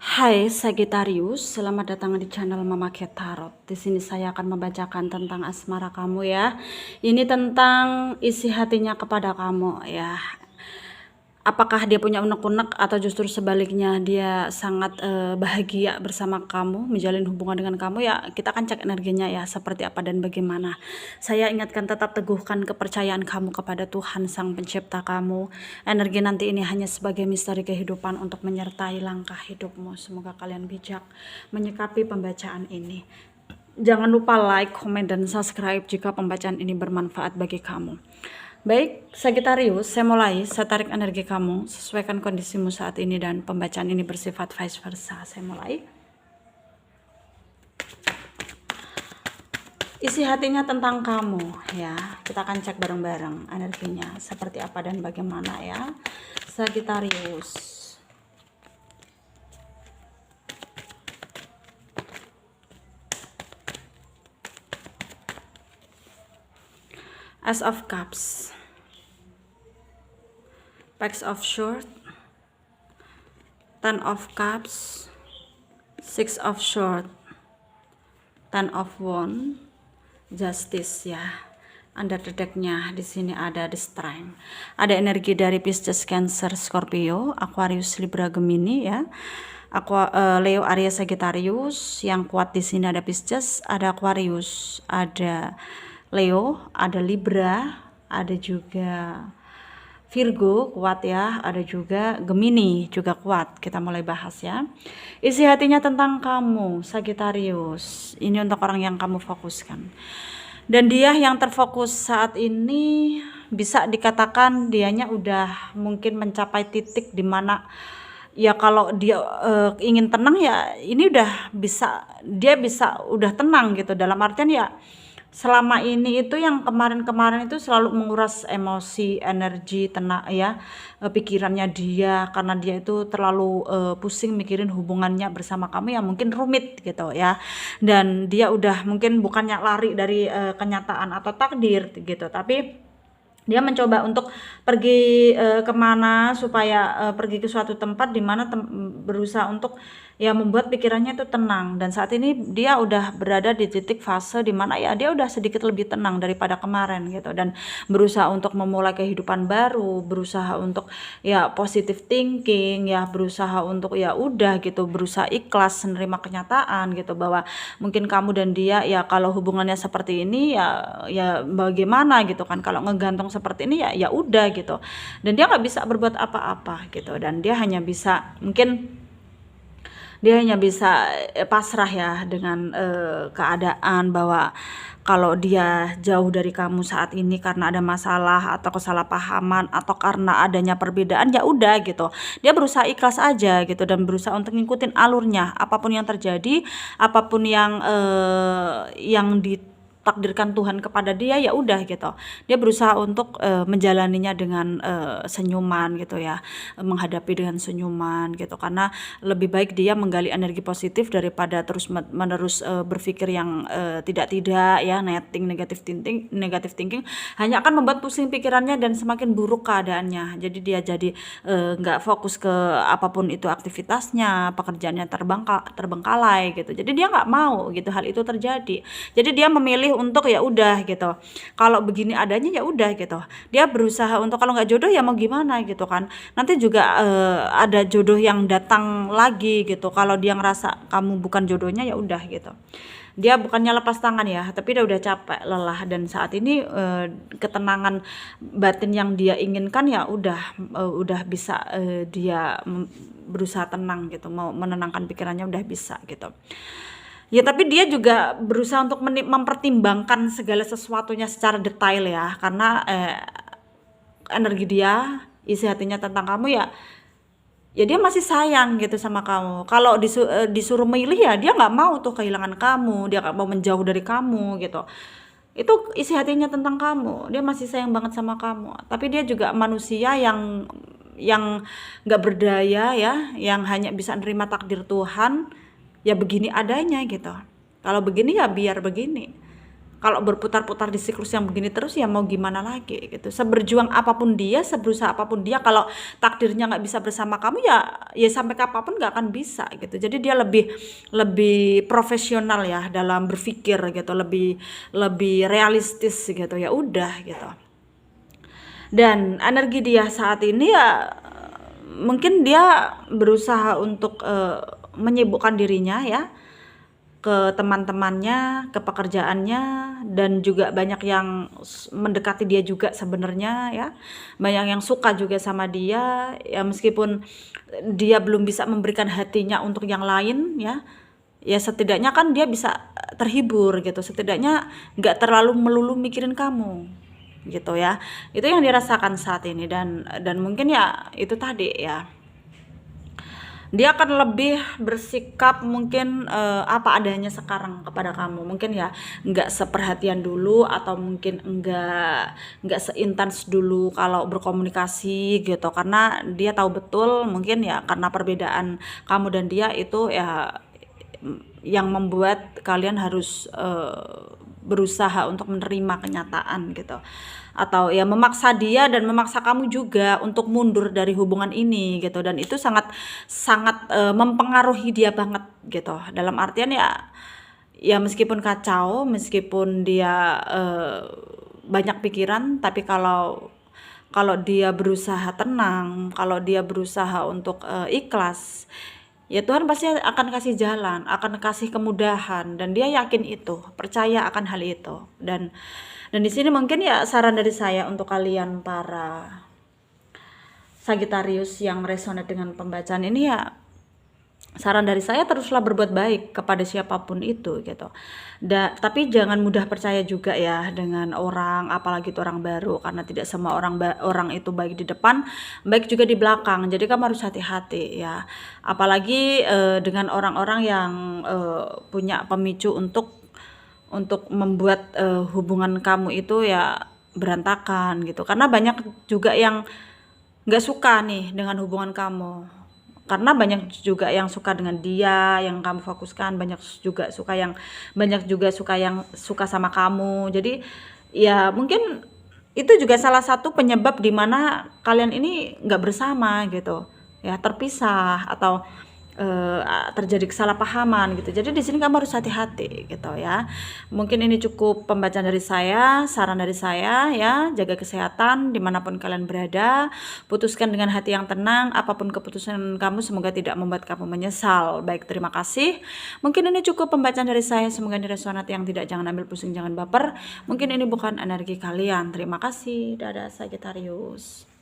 Hai Sagittarius, selamat datang di channel Mama Cat Tarot. Di sini saya akan membacakan tentang asmara kamu ya. Ini tentang isi hatinya kepada kamu ya. Apakah dia punya unek-unek atau justru sebaliknya dia sangat bahagia bersama kamu, menjalin hubungan dengan kamu ya. Kita akan cek energinya ya, seperti apa dan bagaimana. Saya ingatkan tetap teguhkan kepercayaan kamu kepada Tuhan Sang Pencipta kamu. Energi nanti ini hanya sebagai misteri kehidupan untuk menyertai langkah hidupmu. Semoga kalian bijak menyikapi pembacaan ini. Jangan lupa like, komen, dan subscribe jika pembacaan ini bermanfaat bagi kamu. Baik, Sagittarius, saya mulai. Saya tarik energi kamu, sesuaikan kondisimu saat ini, dan pembacaan ini bersifat vice versa. Saya mulai. Isi hatinya tentang kamu ya. Kita akan cek bareng-bareng energinya seperti apa dan bagaimana ya, Sagittarius. Ace of Cups, Packs of Swords, Ten of Cups, Six of Swords, Ten of Wands, Justice ya. Under the deck-nya di sini ada The Strength. Ada energi dari Pisces, Cancer, Scorpio, Aquarius, Libra, Gemini ya. Leo, Aries, Sagittarius. Yang kuat di sini ada Pisces, ada Aquarius, ada Leo, ada Libra, ada juga Virgo kuat ya, ada juga Gemini juga kuat. Kita mulai bahas ya. Isi hatinya tentang kamu, Sagittarius. Ini untuk orang yang kamu fokuskan. Dan dia yang terfokus saat ini bisa dikatakan dianya udah mungkin mencapai titik dimana ya kalau dia ingin tenang ya ini udah bisa, dia bisa udah tenang gitu. Dalam artian ya selama ini itu yang kemarin-kemarin itu selalu menguras emosi, energi, tenaga ya, pikirannya dia, karena dia itu terlalu pusing mikirin hubungannya bersama kamu yang mungkin rumit gitu ya. Dan dia udah mungkin bukannya lari dari kenyataan atau takdir gitu, tapi dia mencoba untuk pergi kemana supaya pergi ke suatu tempat di mana berusaha untuk ya membuat pikirannya itu tenang. Dan saat ini dia udah berada di titik fase di mana ya dia udah sedikit lebih tenang daripada kemarin gitu, dan berusaha untuk memulai kehidupan baru, berusaha untuk ya positive thinking ya, berusaha untuk ya udah gitu, berusaha ikhlas menerima kenyataan gitu, bahwa mungkin kamu dan dia ya kalau hubungannya seperti ini ya bagaimana gitu kan, kalau ngegantung seperti ini ya udah gitu, dan dia nggak bisa berbuat apa-apa gitu, dan dia hanya bisa pasrah ya dengan keadaan, bahwa kalau dia jauh dari kamu saat ini karena ada masalah atau kesalahpahaman atau karena adanya perbedaan ya udah gitu, dia berusaha ikhlas aja gitu, dan berusaha untuk ngikutin alurnya, apapun yang terjadi, apapun yang ditakdirkan Tuhan kepada dia ya udah gitu, dia berusaha untuk menjalaninya dengan senyuman gitu ya, menghadapi dengan senyuman gitu, karena lebih baik dia menggali energi positif daripada terus menerus berpikir yang tidak ya, negatif thinking hanya akan membuat pusing pikirannya dan semakin buruk keadaannya. Jadi dia jadi nggak fokus ke apapun itu aktivitasnya, pekerjaannya terbengkalai gitu. Jadi dia nggak mau gitu hal itu terjadi. Jadi dia memilih untuk ya udah gitu, kalau begini adanya ya udah gitu. Dia berusaha untuk kalau nggak jodoh ya mau gimana gitu kan, nanti juga ada jodoh yang datang lagi gitu. Kalau dia ngerasa kamu bukan jodohnya ya udah gitu, dia bukannya lepas tangan ya, tapi dia udah capek, lelah, dan saat ini ketenangan batin yang dia inginkan ya udah bisa dia berusaha tenang gitu, mau menenangkan pikirannya udah bisa gitu. Ya tapi dia juga berusaha untuk mempertimbangkan segala sesuatunya secara detail ya, karena energi dia, isi hatinya tentang kamu ya dia masih sayang gitu sama kamu. Kalau disuruh milih ya dia nggak mau tuh kehilangan kamu, dia nggak mau menjauh dari kamu gitu. Itu isi hatinya tentang kamu, dia masih sayang banget sama kamu. Tapi dia juga manusia yang nggak berdaya ya, yang hanya bisa nerima takdir Tuhan ya begini adanya gitu. Kalau begini ya biar begini. Kalau berputar-putar di siklus yang begini terus ya mau gimana lagi gitu. Seberjuang apapun dia, seberusaha apapun dia, kalau takdirnya nggak bisa bersama kamu ya sampai kapanpun nggak akan bisa gitu. Jadi dia lebih lebih profesional ya dalam berpikir gitu, lebih lebih realistis gitu, ya udah gitu. Dan energi dia saat ini ya mungkin dia berusaha untuk menyibukkan dirinya ya ke teman-temannya, ke pekerjaannya, dan juga banyak yang mendekati dia juga sebenarnya ya. Banyak yang suka juga sama dia ya, meskipun dia belum bisa memberikan hatinya untuk yang lain ya. Ya setidaknya kan dia bisa terhibur gitu. Setidaknya nggak terlalu melulu mikirin kamu gitu ya. Itu yang dirasakan saat ini, dan mungkin ya itu tadi ya, dia akan lebih bersikap mungkin apa adanya sekarang kepada kamu, mungkin ya nggak seperhatian dulu, atau mungkin nggak seintens dulu kalau berkomunikasi gitu, karena dia tahu betul mungkin ya karena perbedaan kamu dan dia itu ya yang membuat kalian harus berusaha untuk menerima kenyataan gitu, atau ya memaksa dia dan memaksa kamu juga untuk mundur dari hubungan ini gitu, dan itu sangat sangat mempengaruhi dia banget gitu, dalam artian ya meskipun kacau, meskipun dia banyak pikiran, tapi kalau kalau dia berusaha tenang, kalau dia berusaha untuk ikhlas, ya Tuhan pasti akan kasih jalan, akan kasih kemudahan, dan dia yakin itu, percaya akan hal itu. Dan di sini mungkin ya saran dari saya untuk kalian para Sagittarius yang resonate dengan pembacaan ini, ya saran dari saya teruslah berbuat baik kepada siapapun itu gitu. Tapi jangan mudah percaya juga ya dengan orang, apalagi itu orang baru, karena tidak semua orang itu baik di depan, baik juga di belakang. Jadi kamu harus hati-hati ya. Apalagi dengan orang-orang yang punya pemicu untuk membuat hubungan kamu itu ya berantakan gitu. Karena banyak juga yang nggak suka nih dengan hubungan kamu, karena banyak juga yang suka dengan dia yang kamu fokuskan, banyak juga suka yang suka sama kamu. Jadi ya mungkin itu juga salah satu penyebab di mana kalian ini nggak bersama gitu ya, terpisah, atau terjadi kesalahpahaman gitu. Jadi di sini kamu harus hati-hati gitu ya. Mungkin ini cukup pembacaan dari saya, saran dari saya ya. Jaga kesehatan dimanapun kalian berada, putuskan dengan hati yang tenang. Apapun keputusan kamu, semoga tidak membuat kamu menyesal. Baik, terima kasih. Mungkin ini cukup pembacaan dari saya. Semoga ini resonat, yang tidak jangan ambil pusing, jangan baper. Mungkin ini bukan energi kalian. Terima kasih. Dadah Sagittarius.